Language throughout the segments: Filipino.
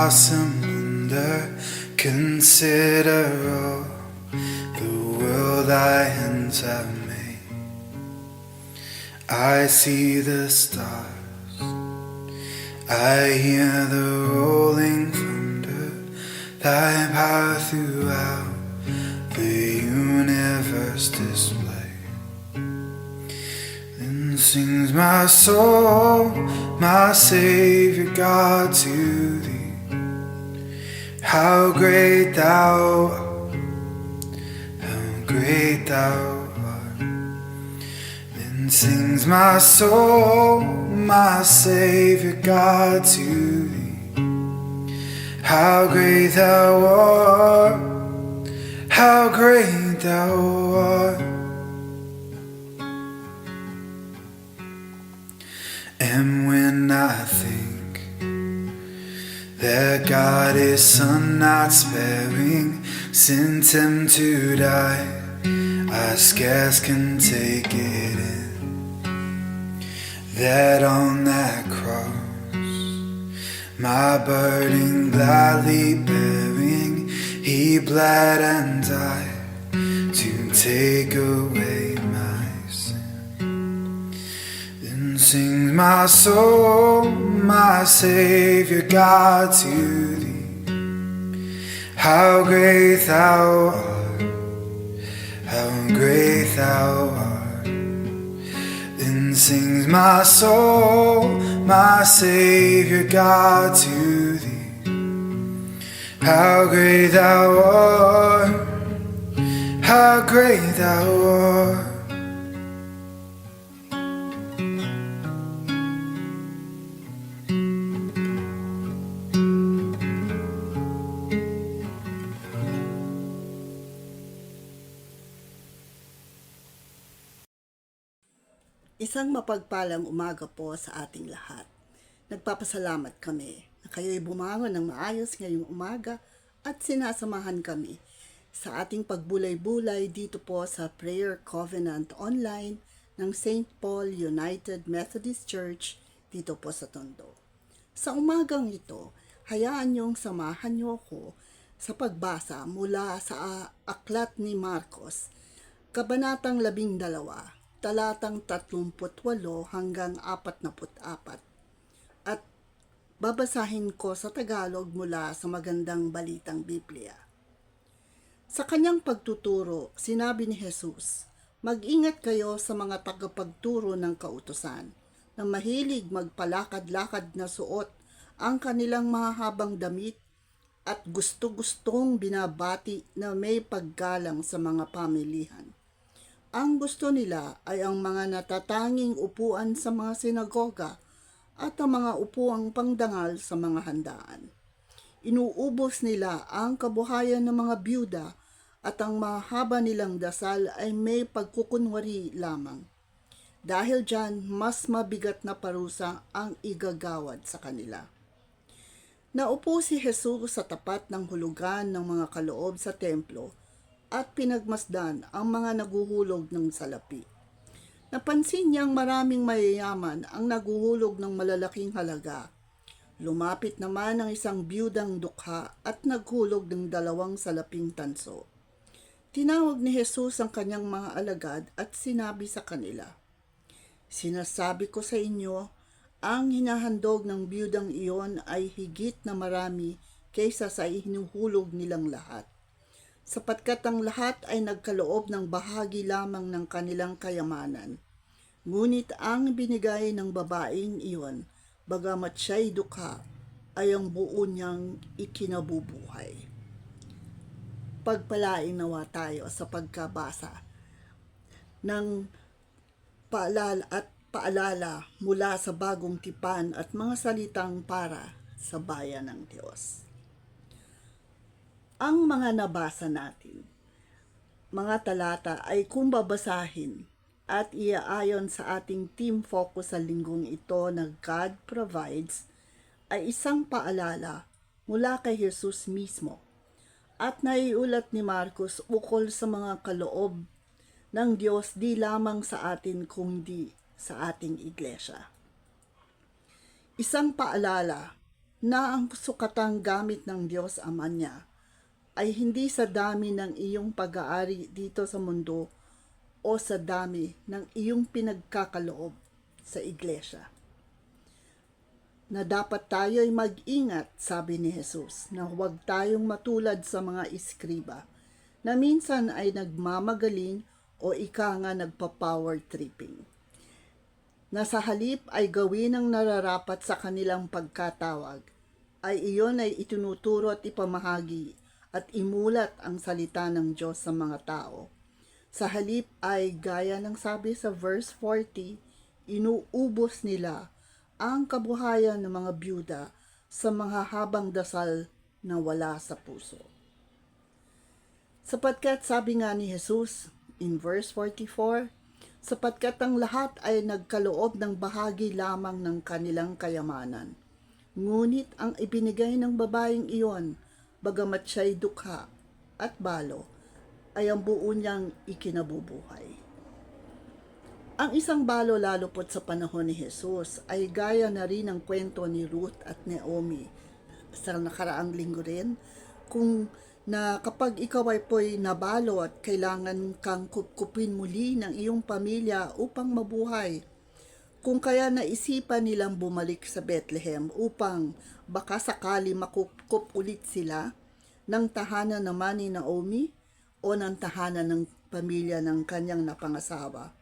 awesome wonder, consider all the world thy hands have made. I see the stars, I hear the rolling thunder, thy power throughout the universe display. Then sings my soul, my Savior God, to thee. How great thou art, how great thou art. Then sings my soul, my Savior God, to thee. How great thou art, how great thou art. And when I think that God His Son not sparing sent Him to die, I scarce can take it in, that on that cross, my burden gladly bearing, He bled and died to take away my sin. Then sings my soul, my Savior God, to thee. How great thou art, how great thou art. Then sings my soul, my Savior God, to thee. How great thou art, how great thou art. Isang mapagpalang umaga po sa ating lahat. Nagpapasalamat kami na kayo'y bumangon ng maayos ngayong umaga at sinasamahan kami sa ating pagbulay-bulay dito po sa Prayer Covenant Online ng St. Paul United Methodist Church dito po sa Tondo. Sa umagang ito, hayaan niyong samahan niyo ako sa pagbasa mula sa Aklat ni Marcos, Kabanatang 12, talatang 38 hanggang 44. At babasahin ko sa Tagalog mula sa Magandang Balitang Biblia. Sa kanyang pagtuturo, sinabi ni Jesus, "Mag-ingat kayo sa mga tagapagturo ng kautusan, na mahilig magpalakad-lakad na suot ang kanilang mahahabang damit at gusto-gustong binabati na may paggalang sa mga pamilihan. Ang gusto nila ay ang mga natatanging upuan sa mga sinagoga at ang mga upuang pangdangal sa mga handaan. Inuubos nila ang kabuhayan ng mga byuda at ang mahaba nilang dasal ay may pagkukunwari lamang. Dahil dyan, mas mabigat na parusa ang igagawad sa kanila." Naupo si Jesus sa tapat ng hulugan ng mga kaloob sa templo at pinagmasdan ang mga naguhulog ng salapi. Napansin niyang maraming mayayaman ang naguhulog ng malalaking halaga. Lumapit naman ang isang biyudang dukha at naghulog ng 2 salaping tanso. Tinawag ni Jesus ang kanyang mga alagad at sinabi sa kanila, "Sinasabi ko sa inyo, ang hinahandog ng biyudang iyon ay higit na marami kaysa sa hinuhulog nilang lahat. Sapagkat ang lahat ay nagkaloob ng bahagi lamang ng kanilang kayamanan. Ngunit ang binigay ng babaeng iyon, bagamat siya'y dukha, ay ang buo niyang ikinabubuhay." Pagpalain nawa tayo sa pagkabasa ng paalala mula sa Bagong Tipan at mga salitang para sa bayan ng Diyos. Ang mga nabasa natin, mga talata ay kung babasahin at iaayon sa ating team focus sa linggong ito na God Provides, ay isang paalala mula kay Jesus mismo at naiulat ni Marcos ukol sa mga kaloob ng Diyos di lamang sa atin kundi sa ating iglesia. Isang paalala na ang sukatang gamit ng Diyos Ama niya ay hindi sa dami ng iyong pag-aari dito sa mundo o sa dami ng iyong pinagkakaloob sa iglesia. Na dapat tayo'y mag-ingat, sabi ni Jesus, na huwag tayong matulad sa mga iskriba, na minsan ay nagmamagaling o ika nga nagpa-power tripping. Na sa halip ay gawin ang nararapat sa kanilang pagkatawag, ay iyon ay itinuturo at ipamahagi at imulat ang salita ng Diyos sa mga tao. Sa halip ay gaya ng sabi sa verse 40, inuubos nila ang kabuhayan ng mga byuda sa mga habang dasal na wala sa puso. Sapagkat sabi nga ni Jesus in verse 44, sapagkat ang lahat ay nagkaloob ng bahagi lamang ng kanilang kayamanan. Ngunit ang ibinigay ng babaeng iyon, bagamat siya'y dukha at balo, ay ang buo niyang ikinabubuhay. Ang isang balo lalo po't sa panahon ni Jesus ay gaya na rin ang kwento ni Ruth at Naomi sa nakaraang linggo rin, kung na kapag ikaw ay po'y nabalo at kailangan kang kupkupin muli ng iyong pamilya upang mabuhay. Kung kaya naisipan nilang bumalik sa Bethlehem upang baka sakali makupkup ulit sila ng tahanan naman ni Naomi o ng tahanan ng pamilya ng kanyang napangasawa,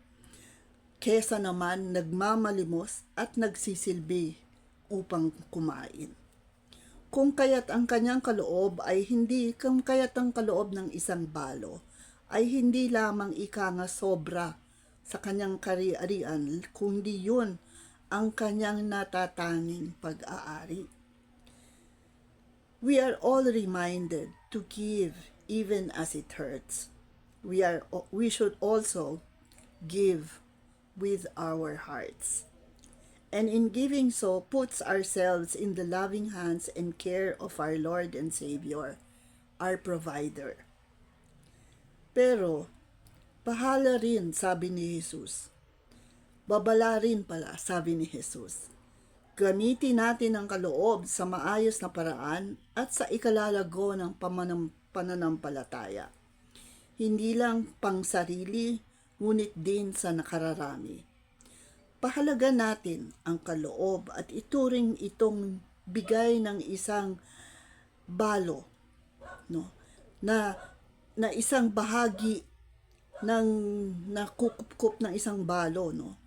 kesa naman nagmamalimos at nagsisilbi upang kumain. Kung kaya't ang kanyang kaloob ay hindi, kung kaya't ang kaloob ng isang balo ay hindi lamang ika nga sobra sa kanyang kari-arian, kundi yun ang kanyang natatanging pag-aari. We are all reminded to give even as it hurts. We should also give with our hearts. And in giving so, puts ourselves in the loving hands and care of our Lord and Savior, our provider. Pero, bahala rin, sabi ni Jesus. Babala rin pala, sabi ni Jesus. Gamitin natin ang kaloob sa maayos na paraan at sa ikalalago ng pananampalataya. Hindi lang pang sarili, ngunit din sa nakararami. Pahalaga natin ang kaloob at ituring itong bigay ng isang balo, no? Na isang bahagi ng nakukupkup ng isang balo, no?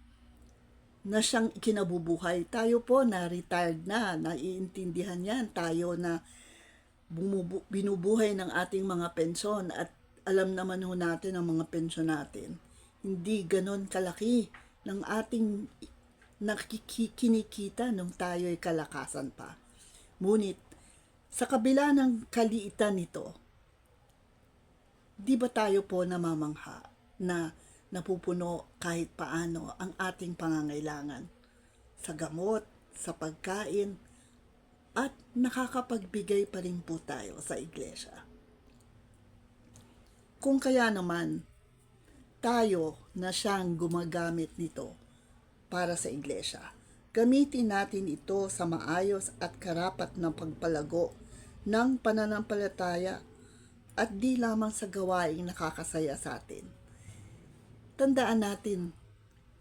Na siyang ikinabubuhay. Tayo po na retired na, naiintindihan yan. Tayo na binubuhay ng ating mga pensyon at alam naman ho natin ang mga pensyon natin. Hindi ganon kalaki ng ating nakikinikita nung tayo'y kalakasan pa. Ngunit, sa kabila ng kaliitan nito, di ba tayo po namamangha na napupuno kahit paano ang ating pangangailangan sa gamot, sa pagkain, at nakakapagbigay pa rin po tayo sa iglesia. Kung kaya naman, tayo na siyang gumagamit nito para sa iglesia, gamitin natin ito sa maayos at karapat na pagpalago ng pananampalataya at di lamang sa gawaing nakakasaya sa atin. Tandaan natin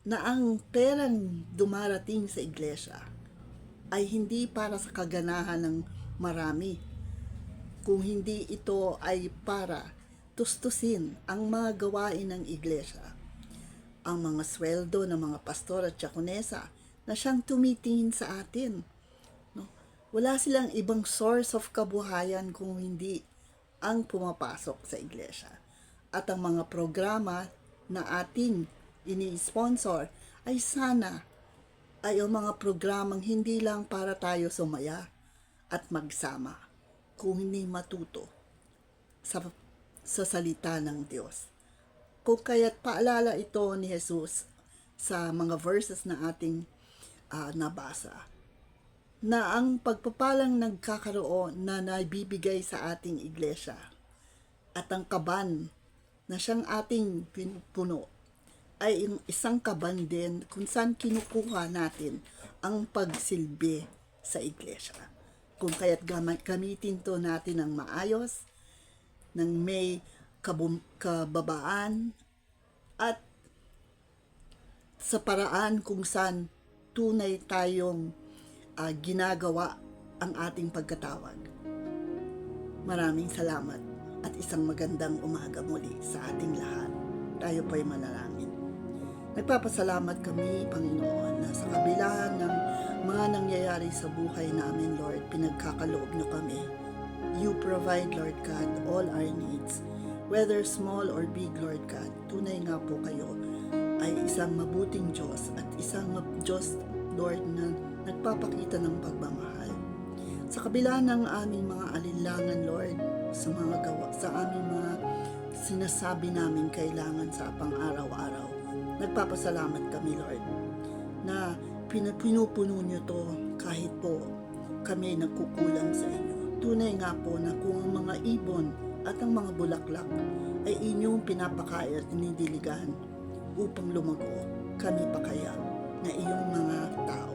na ang perang dumarating sa iglesia ay hindi para sa kaganahan ng marami, kung hindi ito ay para tustusin ang mga gawain ng iglesia, ang mga sweldo ng mga pastor at diakonesa na siyang tumitingin sa atin. No? Wala silang ibang source of kabuhayan kung hindi ang pumapasok sa iglesia. At ang mga programa na ating ini-sponsor ay sana ay ang mga programang hindi lang para tayo sumaya at magsama, kung hindi matuto sa salita ng Diyos. Kung kaya't paalala ito ni Jesus sa mga verses na ating nabasa, na ang pagpapalang nagkakaroon na naibibigay sa ating iglesia at ang kaban na siyang ating pinupuno ay isang kaban din kung saan kinukuha natin ang pagsilbi sa iglesia. Kung kaya't gamitin to natin ng maayos, ng may kababaan, at sa paraan kung saan tunay tayong ginagawa ang ating pagkatawag. Maraming salamat at isang magandang umaga muli sa ating lahat. Tayo po'y manalangin. Nagpapasalamat kami, Panginoon, na sa kabila ng mga nangyayari sa buhay namin, Lord, pinagkakaloob niyo kami. You provide, Lord God, all our needs, whether small or big, Lord God. Tunay nga po kayo ay isang mabuting Diyos at isang Diyos, Lord, na nagpapakita ng pagmamahal. Sa kabila ng aming mga alinlangan, Lord, sa mga gawa, sa aming mga sinasabi namin kailangan sa pang-araw-araw, nagpapasalamat kami, Lord, na pinupuno niyo to kahit po kami nagkukulang sa inyo. Tunay nga po na kung ang mga ibon at ang mga bulaklak ay inyong pinapakain at inidiligan upang lumago, kami pa kaya na iyong mga tao.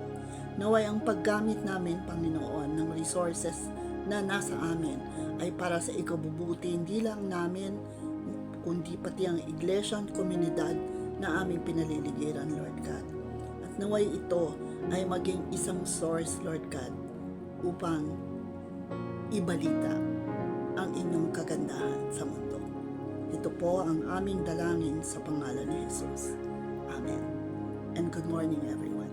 Naway ang paggamit namin, Panginoon, ng resources na nasa amin ay para sa ikabubuti hindi lang namin, kundi pati ang iglesia at komunidad na aming pinaliligiran, Lord God. At naway ito ay maging isang source, Lord God, upang ibalita ang inyong kagandahan sa mundo. Ito po ang aming dalangin sa pangalan ni Jesus. Amen. And good morning, everyone.